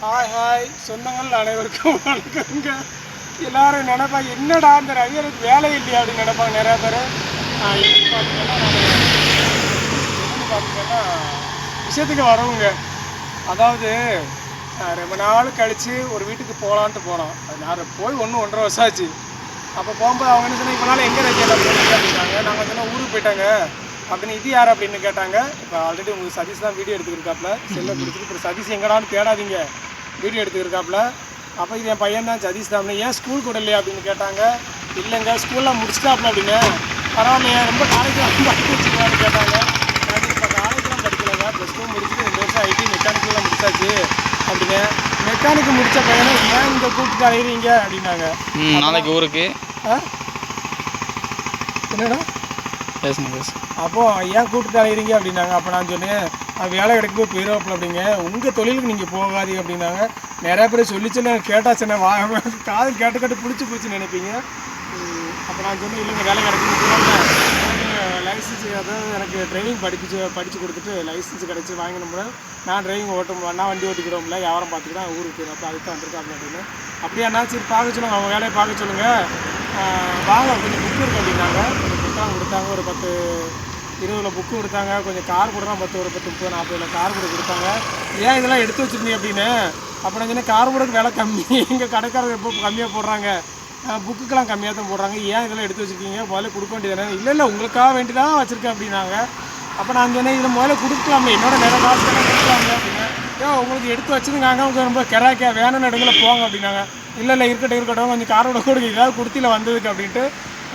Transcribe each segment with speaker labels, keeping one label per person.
Speaker 1: Hi hi சொந்தங்கள் அனைவருக்கும் வணக்கங்க. எல்லாரும் நினைப்பாங்க, என்னடா இந்த ரவியனுக்கு வேலை இல்லையா அப்படின்னு நினைப்பாங்க நிறையா பேர். பார்த்தீங்கன்னா விஷயத்துக்கு வரவுங்க. அதாவது ரொம்ப நாள் கழித்து ஒரு வீட்டுக்கு போகலான்ட்டு போனோம். அது நான் போய் 1.5 வருஷம் ஆச்சு. அப்போ போகும்போது அவங்க என்ன சொன்னால், இப்போ நாள் எங்கே ரஜியில் போனீங்க அப்படின்னாங்க. நாங்கள் சொன்னால் ஊருக்கு போயிட்டாங்க அப்படின்னு. இது யார் அப்படின்னு கேட்டாங்க. இப்போ ஆல்ரெடி உங்களுக்கு சதீஷ் தான் வீடியோ எடுத்துக்கிருக்காப்புல, செல்லை பிடிச்சிட்டு. இப்போ சதீஷ் எங்கடான்னு தேடாதீங்க, வீடியோ எடுத்துக்கிருக்காப்புல. அப்போ இது என் பையன் தான் சதீஷ் தான். ஏன் ஸ்கூல் கூட இல்லையா அப்படின்னு கேட்டாங்க. இல்லைங்க ஸ்கூல்லாம் முடிச்சிட்டாப்புல அப்படின்னு. பரவாயில்லையா, ரொம்ப காலேஜில் ரொம்ப படிக்க வச்சுக்கலான்னு கேட்டாங்க. நான் இப்போ காலேஜ்லாம் படிக்கலைங்க, +2 முடிச்சுட்டு 2 வருஷம் ஐடி மெக்கானிக்கெலாம் முடிச்சாச்சு அப்படிங்க. மெக்கானிக்கு முடித்த பையனை ஏன் இங்கே கூப்பிட்டு அழைகிறீங்க அப்படின்னாங்க.
Speaker 2: நாளைக்கு ஊருக்கு
Speaker 1: என்னடா
Speaker 2: பேசுங்க.
Speaker 1: அப்போது ஏன் கூப்பிட்டு அழைகிறீங்க அப்படின்னாங்க. அப்போ நான் சொன்னேன், வேலை கிடைக்கும் போய் போயிடுவாப்பில் அப்படிங்க. உங்கள் தொழிலுக்கு நீங்கள் போகாதீங்க அப்படின்னாங்க. நிறையா பேர் சொல்லி கேட்டால் சொன்னேன், காது கேட்டு பிடிச்சி போச்சுன்னு நினைப்பீங்க. அப்போ நான் சொன்னேன், இல்லைங்க வேலை கிடைக்கும் போகல, லைசன்ஸ் அதாவது எனக்கு ட்ரைவிங் படித்து கொடுத்துட்டு லைசன்ஸ் கிடச்சி வாங்கினோம்னா நான் ட்ரைவிங் நான் வண்டி ஓட்டிக்கிறோம்ல, வியாபாரம் பார்த்துக்கிட்டா ஊருக்கு போயிடும். அப்போ அதுக்கு வந்திருக்காங்க அப்படின்னு. அப்படியே என்ன சரி பார்க்க சொல்லுங்கள், அவங்க வேலையை பார்க்க சொல்லுங்கள், வாங்க கொஞ்சம் புக்கு இருக்குது அப்படின்னாங்க. கொஞ்சம் புக்கெலாம் கொடுத்தாங்க, ஒரு 10-20 புக்கு கொடுத்தாங்க. கொஞ்சம் கார் கூட தான் ஒரு 10-30-40 கார் கூட கொடுத்தாங்க. ஏன் இதெல்லாம் எடுத்து வச்சுருந்தீங்க அப்படின்னு. அப்போ நான் சொன்னேன், கார் கூடக்கு விலை கம்மி, எங்கள் கடைக்காரங்க எப்போ கம்மியாக போடுறாங்க, புக்குக்கெலாம் கம்மியாக தான் போடுறாங்க, ஏன் இதெல்லாம் எடுத்து வச்சுருக்கீங்க, முதல்ல கொடுக்க வேண்டியதானே. இல்லை உங்களுக்காக வேண்டி தான் வச்சுருக்கேன் அப்படின்னாங்க. அப்போ நான் சொன்னேன், இதில் முதல்ல கொடுக்கலாமே, என்னோட நிறைய காசு கொடுக்கலாமே அப்படின்னா. உங்களுக்கு எடுத்து வச்சுருந்தாங்க, அவங்க ரொம்ப கெராக்கியா வேணும்னு இடங்கள போங்க அப்படின்னாங்க. இல்லை இருக்கட்டும் கொஞ்சம் காரோட கொடுங்க, ஏதாவது கொடுத்தில வந்ததுக்கு அப்படின்ட்டு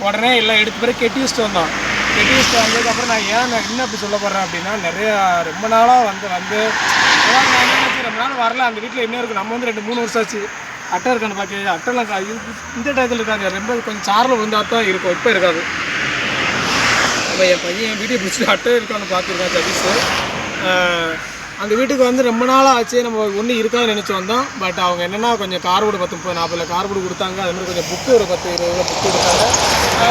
Speaker 1: உடனே எல்லாம் எடுத்து பிறகு கெட்டி வச்சுட்டு வந்தோம். கெட்டி வச்சுட்டு வந்ததுக்கப்புறம் நான் என்ன அப்படி சொல்ல போகிறேன் அப்படின்னா, நிறையா ரொம்ப நாளாக வந்து அதான் நான் என்ன நினச்சி ரொம்ப நாள் வரல, அந்த வீட்டில் என்ன இருக்குது, நம்ம வந்து 2-3 வருஷம் ஆச்சு. அட்டை இருக்கான்னு பார்க்க, அட்டைலாம் இந்த டயத்தில் இருக்காது, ரொம்ப கொஞ்சம் சாரில் விழுந்தால் தான் இருக்கும், இப்போ இருக்காது. அப்போ என் பையன் என் வீட்டை பிடிச்சி அட்டை இருக்கான்னு பார்த்துருக்கான் சதீஷ். அந்த வீட்டுக்கு வந்து ரொம்ப நாளாக ஆச்சு, நம்ம ஒன்றும் இருக்காதுன்னு நினச்சி வந்தோம். பட் அவங்க என்னென்னா கொஞ்சம் கார்போர்டு 10-30-40 கார்போர்டு கொடுத்தாங்க. அதுமாதிரி கொஞ்சம் புக்கு ஒரு 10-20 புக்கு கொடுத்தாங்க.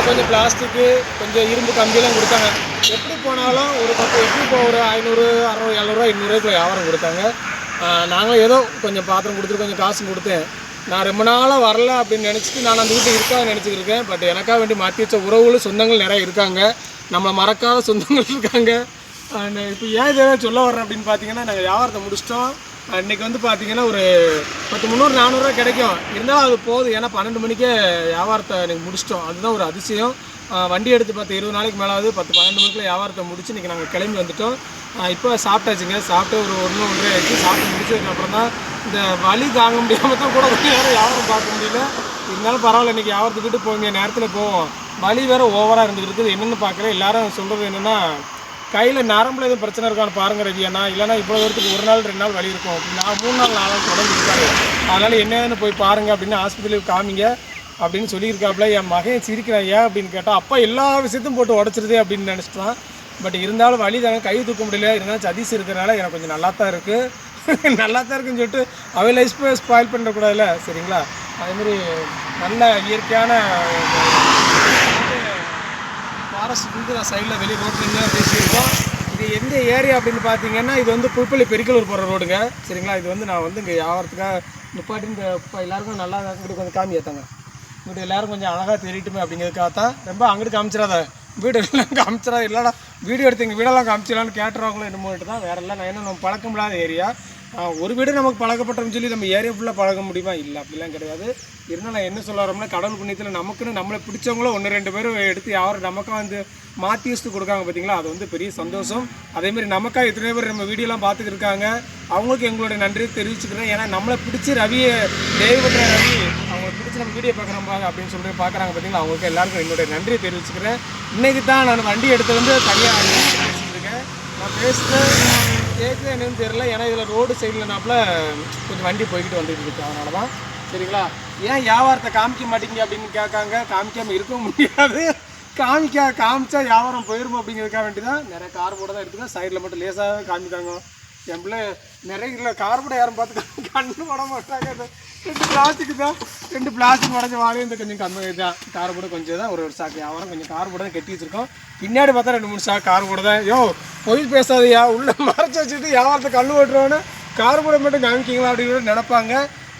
Speaker 1: கொஞ்சம் பிளாஸ்டிக்கு, கொஞ்சம் இரும்பு கம்பியெல்லாம் கொடுத்தாங்க. எப்படி போனாலும் ஒரு 10 எப்படி இப்போ ஒரு 500, 600, 700, 800 வியாபாரம் கொடுத்தாங்க. நாங்களும் ஏதோ கொஞ்சம் பாத்திரம் கொடுத்துட்டு கொஞ்சம் காசு கொடுத்தேன். நான் ரொம்ப நாளாக வரல அப்படின்னு நினச்சிட்டு நான் அந்த வீட்டை இருக்காதுன்னு நினச்சிக்கிருக்கேன். பட் எனக்காக வேண்டி மாற்றி வச்ச உறவுகளும் சொந்தங்கள் நிறைய இருக்காங்க, நம்மளை மறக்காத சொந்தங்கள் இருக்காங்க. இப்போ ஏன் இதை சொல்ல வர்றேன் அப்படின்னு பார்த்தீங்கன்னா, நாங்கள் வியாபாரத்தை முடிச்சிட்டோம். இன்றைக்கி வந்து பார்த்தீங்கன்னா ஒரு 300-400 கிடைக்கும், இருந்தாலும் அது போதும். ஏன்னா 12 மணிக்கே வியாபாரத்தை எனக்கு முடிச்சிட்டோம், அதுதான் ஒரு அதிசயம். வண்டி எடுத்து 10-20 நாளைக்கு மேலாவது 10-12 மணிக்குள்ள வியாபாரத்தை முடிச்சு இன்றைக்கி நாங்கள் கிளம்பி வந்துவிட்டோம். இப்போ சாப்பிட்டாச்சுங்க, சாப்பிட்டு ஒரு 1-1.5 ஆகிடுச்சு. சாப்பிட்டு முடிச்சதுக்கப்புறம் தான் இந்த வலி தாங்க முடியாமல் தான் கூட கொஞ்சம் நேரம் வியாபாரம் பார்க்க முடியல. இருந்தாலும் பரவாயில்ல, இன்றைக்கி வியாபாரத்தை விட்டு போங்க, நேரத்தில் போவோம். வலி வேறு ஓவராக இருந்துகிட்டு இருக்குது. என்னென்னு பார்க்குறேன், எல்லாரும் சொல்கிறது என்னென்னா, கையில் நரம்பில் எதுவும் பிரச்சனை இருக்கான்னு பாருங்கள் ரவியண்ணா, இல்லைனா இவ்வளோ தூரத்துக்கு 1 நாள் 2 நாள் வலி இருக்கும், நான் 3 நாள் 4 நாள் தொடர்ந்து இருக்காரு, அதனால் என்னன்னு போய் பாருங்கள் அப்படின்னு ஆஸ்பத்திரியில் காமிங்க அப்படின்னு சொல்லியிருக்காப்புல. என் மகன் சிரிக்கிறான், ஏன் அப்படின்னு கேட்டால், அப்பா எல்லா விஷயத்தையும் போட்டு உடச்சிருதே அப்படின்னு நினச்சிட்டான். பட் இருந்தாலும் வலி தாங்க, கை தூக்க முடியல. இருந்தாலும் சதீஷ் இருக்கிறனால எனக்கு கொஞ்சம் நல்லா தான் இருக்குது, நல்லா தான் இருக்குன்னு சொல்லிட்டு அவன் லைஃப் ஸ்பாயில் பண்ணக்கூடாதுல்ல, சரிங்களா. அதேமாதிரி நல்ல இயற்கையான ஃபாரஸ்ட் வந்து நான் சைடில் வெளியே ரோட்டில் பேசியிருக்கோம். இது எந்த ஏரியா அப்படின்னு பார்த்தீங்கன்னா, இது வந்து புல்பள்ளி பெரிக்கலூர் போகிற ரோடுங்க, சரிங்களா. இது வந்து நான் வந்து இங்கே வியாபாரத்துக்காக நிப்பாட்டி இந்த இப்போ எல்லாருக்கும் நல்லா இங்கிட்டு கொஞ்சம் காமி ஏற்றாங்க, இங்கிட்ட எல்லோரும் கொஞ்சம் அழகாக தெரியட்டுமே அப்படிங்கிறதுக்காக தான். ரொம்ப அங்கிட்டு காமிச்சிடாத, வீடு எல்லாம் காமிச்சிடாத, இல்லைடா வீடியோ எடுத்து எங்கள் வீடெல்லாம் காமிச்சிடலான்னு கேட்டுருவாங்களோ என்னமோட்டு தான். வேறு எல்லாம் நான் என்ன நம்ம பழக்கம் இல்லாத ஏரியா. ஒரு வீடு நமக்கு பழக்கப்பட்டோம்னு சொல்லி நம்ம ஏரியா ஃபுல்லாக பழக முடியுமா, இல்லை அப்படிலாம் கிடையாது. இருந்தால் நான் என்ன சொல்ல வரோம்னா, கடவுள் புண்ணியத்தில் நமக்குன்னு நம்மளை பிடிச்சவங்களும் 1-2 பேரும் எடுத்து யாரும் நமக்காக வந்து மாற்றி வச்சுட்டு கொடுக்காங்க பார்த்தீங்களா, அது வந்து பெரிய சந்தோஷம். அதேமாதிரி நமக்காக எத்தனை பேர் நம்ம வீடியோலாம் பார்த்துக்கிட்டு இருக்காங்க, அவங்களுக்கு எங்களுடைய நன்றியை தெரிவிச்சுக்கிறேன். ஏன்னா நம்மளை பிடிச்சி ரவியை தேவைப்பட்ட ரவி அவங்களை பிடிச்சி நம்ம வீடியோ பார்க்குறோம்பாங்க அப்படின்னு சொல்லிட்டு பார்க்குறாங்க பார்த்தீங்களா, அவங்களுக்கு எல்லாருக்கும் என்னுடைய நன்றியை தெரிவிச்சுக்கிறேன். இன்றைக்கி தான் நான் வண்டி எடுத்து வந்து தனியாக பேசிகிட்டு இருக்கேன். நான் பேசுகிறேன் கேட்குது என்னன்னு தெரியல, ஏன்னா இதில் ரோடு சைடில்னாப்புல கொஞ்சம் வண்டி போய்கிட்டு வந்துட்டு இருக்கு, அதனால தான். சரிங்களா. ஏன் வியாபாரத்தை காமிக்க மாட்டேங்க அப்படின்னு கேட்காங்க, காமிக்காமல் இருக்க முடியாது. காமிச்சா வியாபாரம் போயிடும் அப்படிங்கிறதுக்காக வேண்டி தான் நிறைய கார்போர்டை தான் எடுத்துக்கோங்க, சைடில் மட்டும் லேசாக காமிக்காங்க. என் பிள்ளை நிறைய இல்லை கார்போர்டை யாரும் பார்த்து கண்ணு போட மாட்டாங்க. அது 2 பிளாஸ்டிக் தான், 2 பிளாஸ்டிக் உடஞ்ச வாழையும் இந்த கொஞ்சம் கம்மி தான். கார்போர்டு கொஞ்சம் தான், ஒரு சாக்கு வியாபாரம் கொஞ்சம் கார்போர்டு தான் கட்டி வச்சுருக்கோம். பின்னாடி பார்த்தா 2-3 சாக்கு கார்போர்டு தான். பொய் பேசாதையா, உள்ளே மறைச்சி வச்சுட்டு வியாபாரத்தை கல் ஓட்டுறோன்னு கார்போரேட் மட்டும் காமிக்கிங்களா அப்படின்னு நினைப்பாங்க.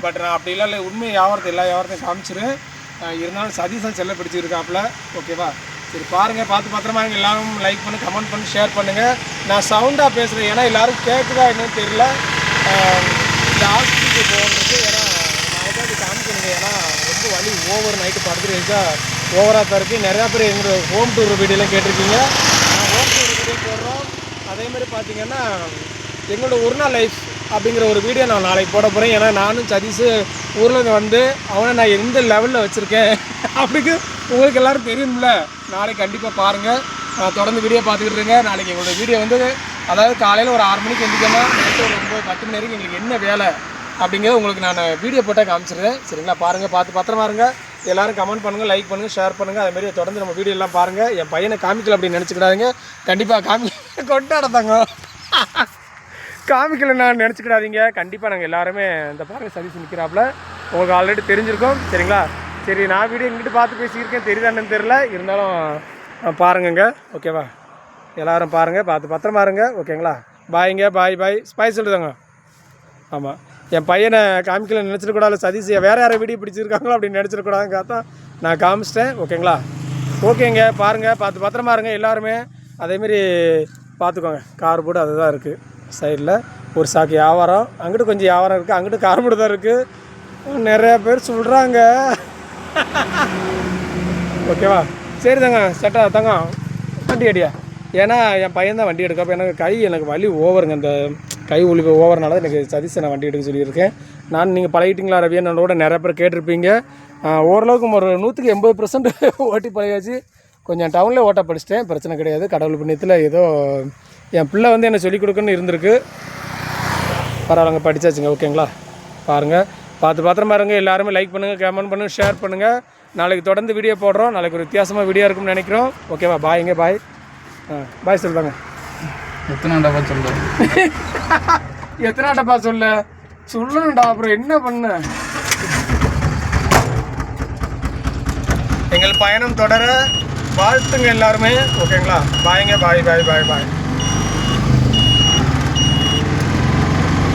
Speaker 1: பட் நான் அப்படிலாம் இல்லை, உண்மையை வியாபாரத்தை எல்லா வியாபாரத்தையும் காமிச்சிருவேன். இருந்தாலும் சதீசன் செல்ல பிடிச்சிருக்காப்புல. ஓகேவா? சரி பாருங்கள், பார்த்து பத்திரமா எல்லாரும் லைக் பண்ணி கமெண்ட் பண்ணி ஷேர் பண்ணுங்கள். நான் சவுண்டாக பேசுகிறேன், ஏன்னா எல்லோரும் கேட்குதா என்னன்னு தெரியல. இந்த ஹாஸ்பிட்டலுக்கு போகிறது ஏன்னா நாளைக்கு அது காமிக்கணுங்க. ஏன்னா ரொம்ப வலி, ஓவர் நைட்டு படுத்துட்டு வச்சா ஓவராக தான் இருக்குது. நிறையா பேர் எங்களோட ஹோம் டூர் வீடியோலாம் கேட்டிருக்கீங்க. நான் ஹோம் டூர் வீடியோ போடுறோம். அதேமாதிரி பார்த்தீங்கன்னா எங்களோட ஒரு நாள் லைஃப் அப்படிங்கிற ஒரு வீடியோ நான் நாளைக்கு போட போகிறேன். ஏன்னா நானும் சதீஷ் ஊரில் வந்து அவனை நான் எந்த லெவலில் வச்சுருக்கேன் அப்படிங்கு உங்களுக்கு எல்லோரும் தெரியும்ல. நாளைக்கு கண்டிப்பாக பாருங்கள், தொடர்ந்து வீடியோ பார்த்துக்கிட்டு இருங்க. நாளைக்கு எங்களோட வீடியோ வந்து அதாவது காலையில் ஒரு 6 மணிக்கு எந்திரிக்கணும், நைட்டு ஒரு 9-10 மணி வரைக்கும் எங்களுக்கு என்ன வேலை அப்படிங்கிறது உங்களுக்கு நான் வீடியோ போட்டால் காமிச்சிடுறேன். சரிங்களா? பாருங்கள், பார்த்து பத்திரமா இருங்க. எல்லோரும் கமெண்ட் பண்ணுங்கள், லைக் பண்ணுங்கள், ஷேர் பண்ணுங்கள். அதேமாதிரி தொடர்ந்து நம்ம வீடியோலாம் பாருங்கள். என் பையனை காமிக்கல அப்படின்னு நினச்சிக்கிடாதீங்க. கண்டிப்பாக கொண்டாடத்தாங்க காமிக்கல நான் நினச்சிக்கிடாதீங்க. கண்டிப்பாக நாங்கள் எல்லாருமே இந்த பாருங்கள் சதீஷ் நிற்கிறாப்புல, உங்களுக்கு ஆல்ரெடி தெரிஞ்சிருக்கோம். சரிங்களா? சரி, நான் வீடியோ இங்கிட்டு பார்த்து பேசியிருக்கேன், தெரியுதான்னு தெரில, இருந்தாலும் பாருங்கங்க. ஓகேவா? எல்லோரும் பாருங்கள், பார்த்து பத்திரமா இருங்க. ஓகேங்களா? பாய்ங்க, பாய் பாய். ஸ்பைஸ் சொல்லுதாங்க. ஆமாம், என் பையனை காமிக்கல நினச்சிடக்கூடாது, சதீஷ் வேறு யாரை வீடியோ பிடிச்சிருக்காங்களோ அப்படின்னு நினச்சிடக்கூடாதுங்க தான் நான் காமிச்சிட்டேன். ஓகேங்களா? ஓகேங்க, பாருங்கள், பார்த்து பத்திரமா இருங்க எல்லாருமே. அதேமாரி பார்த்துக்கோங்க, கார் போர்டு அதுதான் இருக்குது சைடில். ஒரு சாக்கு வியாபாரம், அங்கிட்டு கொஞ்சம் வியாபாரம் இருக்குது, அங்கிட்டு கார் போர்டு தான் இருக்குது. நிறையா பேர் சொல்கிறாங்க. ஓகேவா? சரி தாங்க, செட்டா தாங்க வண்டி அடியா. ஏன்னா என் பையன் தான் வண்டி எடுக்கப்போ எனக்கு வலி ஓவருங்க. அந்த கை ஒலிப்பு ஓவர்னால தான் எனக்கு சதீஷை நான் வண்டி எடுக்க சொல்லியிருக்கேன். நீங்கள் பழகிட்டீங்களா ரவி? என்னோட நிறைய பேர் கேட்டிருப்பீங்க. ஓரளவுக்கு ஒரு 180% ஓட்டி பழகாச்சு. கொஞ்சம் டவுனில் ஓட்ட படிச்சிட்டேன், பிரச்சனை கிடையாது. கடவுள் புண்ணியத்தில் ஏதோ என் பிள்ளை வந்து என்னை சொல்லிக் கொடுக்குன்னு இருந்திருக்கு. பரவாயில்லங்க, படித்தாச்சுங்க. ஓகேங்களா? பாருங்கள், பார்த்து பத்திரமா இருங்க. எல்லாருமே லைக் பண்ணுங்கள், கமெண்ட் பண்ணுங்கள், ஷேர் பண்ணுங்கள். நாளைக்கு தொடர்ந்து வீடியோ போடுறோம். நாளைக்கு ஒரு வித்தியாசமாக வீடியோ இருக்கும்னு நினைக்கிறோம். ஓகேவா? பாய்ங்க, பாய். பாய் சொல்லுவாங்க.
Speaker 2: எத்தனை சொல்ல
Speaker 1: எத்தனாட்டப்பா சொல்லணும்டா. அப்புறம் என்ன பண்ண? எங்கள் பயணம் தொடர வாழ்த்துங்க எல்லாருமே. ஓகேங்களா? பாய்ங்க, பாய் பாய் பாய் பாய்.